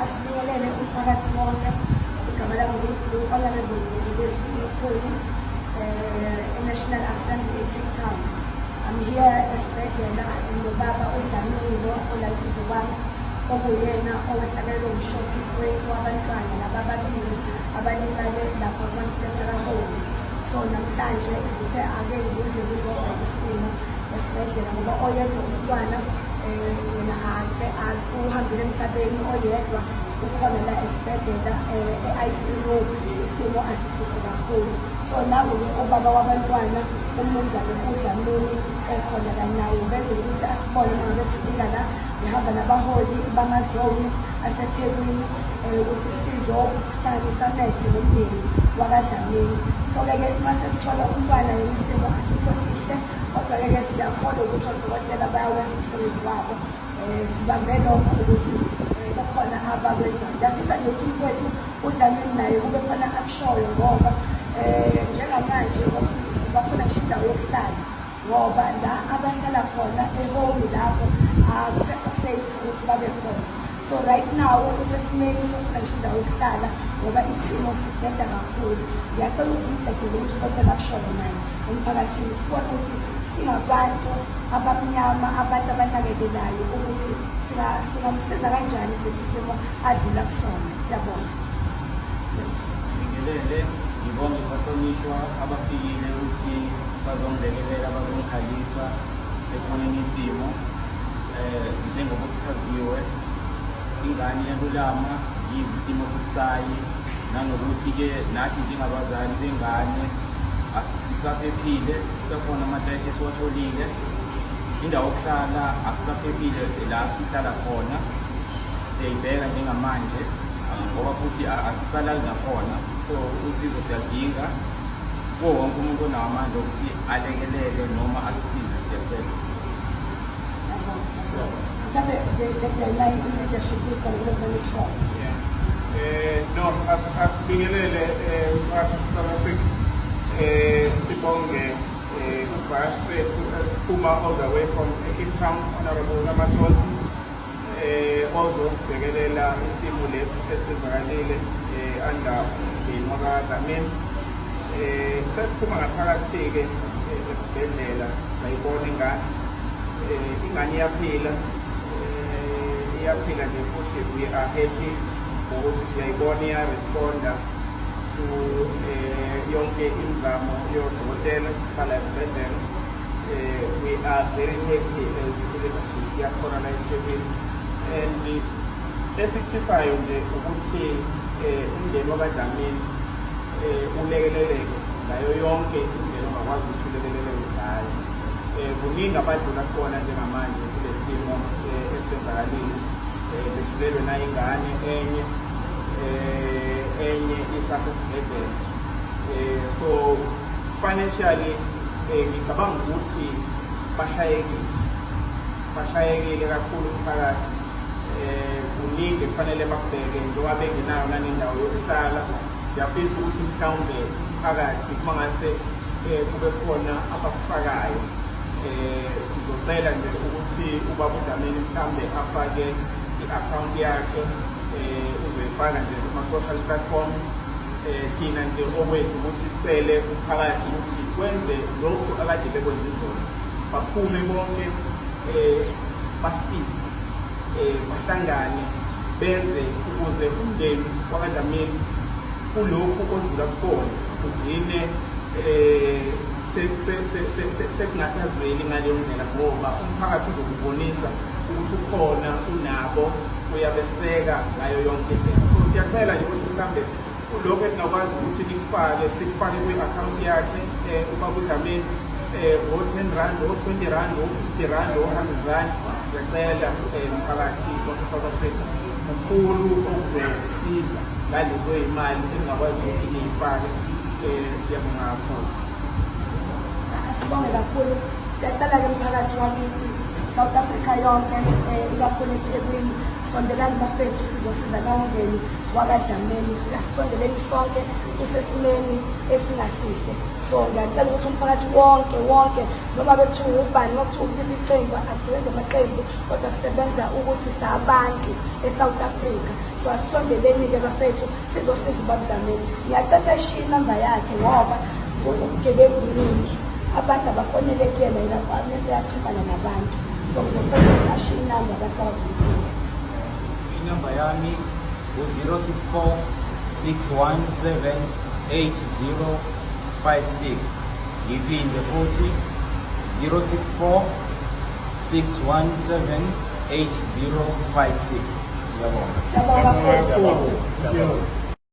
asibingelele umphakathi wonke igama lami ngu-Honorable Bethu Mkhulu National Assembly Cape Town. I'm here esibhedlela nobaba uDlamini olayizo wami okuyena owehlakelwe umshophi wabantwana laba ababili abalimale lapha kwaSiphetha Home. So namhlanje ngithe ake ngize ngizoba isimo esibhedlela ngoba oyedwa umntwana yena uhambile emhlabeni oyedwa ukhona la esibhedlela e-ICU isimo asisihle kakhulu. So nawe ubaba wabantwana umnumzane uDlamini ekhona la naye benze ukuthi asibone ngabe sifika la ngihamba nabaholi bamazoni aseThekwini ukuthi sizohlanganisa amehlo nomndeni wakaDlamini. So-ke mase sithola umntwana isimo asikho sihle kodwa-ke siyakholwa ukuthi odokotela bayawenza umsebenzi wabo. Sibambe lokho ukuthi kukhona abakwenzayo. Ngiyafisa nje ukuthi umfowethu uDlamini naye kube khona akushoyo ngoba njengamanje sibafuna ngisho indawo yokuhlala ngoba la abahlala khona ehome lapho akusekho safe ukuthi babe khona. So right now usesimeni sokufuna ngisho indawo yokuhlala ngoba isimo sibheda kakhulu. Ngiyacela ukuthi ngidedele ukuthi udokotela akushoyo naye emphakathini sibone ukuthi singabantu abamnyama abantu abanakekelayo ukuthi singamsiza kanjani lesi simo adlula kusona. Siyabonga. Ngibingelele ngibonge abahlonishwa abafikile ukuthi bazongilekelela bazongikhalisa ekhoneni isimo njengoba kuchaziwe ingane yalulama yize isimo sibucayi nanokuthi-ke nathi njengabazali bengane asisaphephile kusakhona amatehe esiwatholile indawo yokuhlala akusaphephile la sihlala khona siyayibheka njengamanje ngoba futhi asisalali nakhona. So usizo siyadinga kuwo wonke umuntu onawo amandla ukuthi alekelele noma asisize. Siyacela. No, asibingelele umphakathi South Africa. Sibonge isivakashi sethu esiphuma all the way from Cape Town, Honorable Ramathonsi ozosibhekelela isimo lesi esivakalile under umndeni wakaDlamini. Sesiphuma ngaphakathi-ke esibhedlela sayibona ingane iyaphila nje futhi we are happy ukuthi siyayibona iya-responda to yonke imizamo yodokotela khala esibhedlela. We are very happy as leadership yakhona la eThekwini and esikufisayo nje ukuthi umndeni wakaDlamini ulekeleleke ngayo yonke indlela ongakwazi ukuthi ulekeleleke ngayo. Kuningi abadlula khona njengamanje kule simo esenzakalile bedlulelwe nayo ingane enye isasesibhedlela. So financially ngicabanga ukuthi bashayekile kakhulu umphakathi. Kuningi kufanele bakubheke njengoba bengenayo nanendawo yokuhlala. Siyafisa ukuthi mhlawumbe phakathi uma ngase kube khona abakufakayo sizocela nje ukuthi ubaba uDlamini mhlawumbe afake i-account yakhe uzoyifaka nje kuma-social platforms. Thina nje okwethu ukuthi sicele umphakathi ukuthi kwenze lokhu akade bekwenza izolo baphume bonke basize bahlangane benze ukuze umndeni wakaDlamini kulokhu odlula kubona ugcine sekungasazweli ngaleyo ndlela ngoba umphakathi uzokubonisa ukuthi ukhona unabo uyabeseka ngayo yonke indlela. So siyacela nje ukuthi mhlawumbe lokho esingakwazi ukuthi sikufake kwi-account yakhe ubaba uDlamini o-10 rand, o-20 rand, o-50 rand, o-100 rand. Siyacela umphakathi wase-South Africa mkhulu okuzokusiza ngalezo imali engakwazi ukuthi ngiyifake. Siyabonga kakhulu. Asibonge kakhulu. Siyaqala-ke umphakathi wakithi South Africa yonke ikakhulu eThekwini sondelani bafethu sizosiza kangeni wakadlamini siyasondeleni sonke kusesimeni esingasihle so ngiyacela ukuthi umphakathi wonke noma bethiwa ubani nokuthiwa uliphi iqembu akusebenza amaqembu kodwa kusebenza ukuthi sabantu eSouth Africa so asondeleni-ke bafethu sizosiza ubabudlamini ngiyaqetha ishiya inamba yakhe ngoba ubugebengu buningi abantu abafonele kuyena yena bese yaxhumana nabantu so ngizofuna ashiya inamba abantu abazuyithinta inamba yami u-064 617 8056 ngiphinde futhi 064 617 8056 ngiyabonga Siyabonga kakhulu.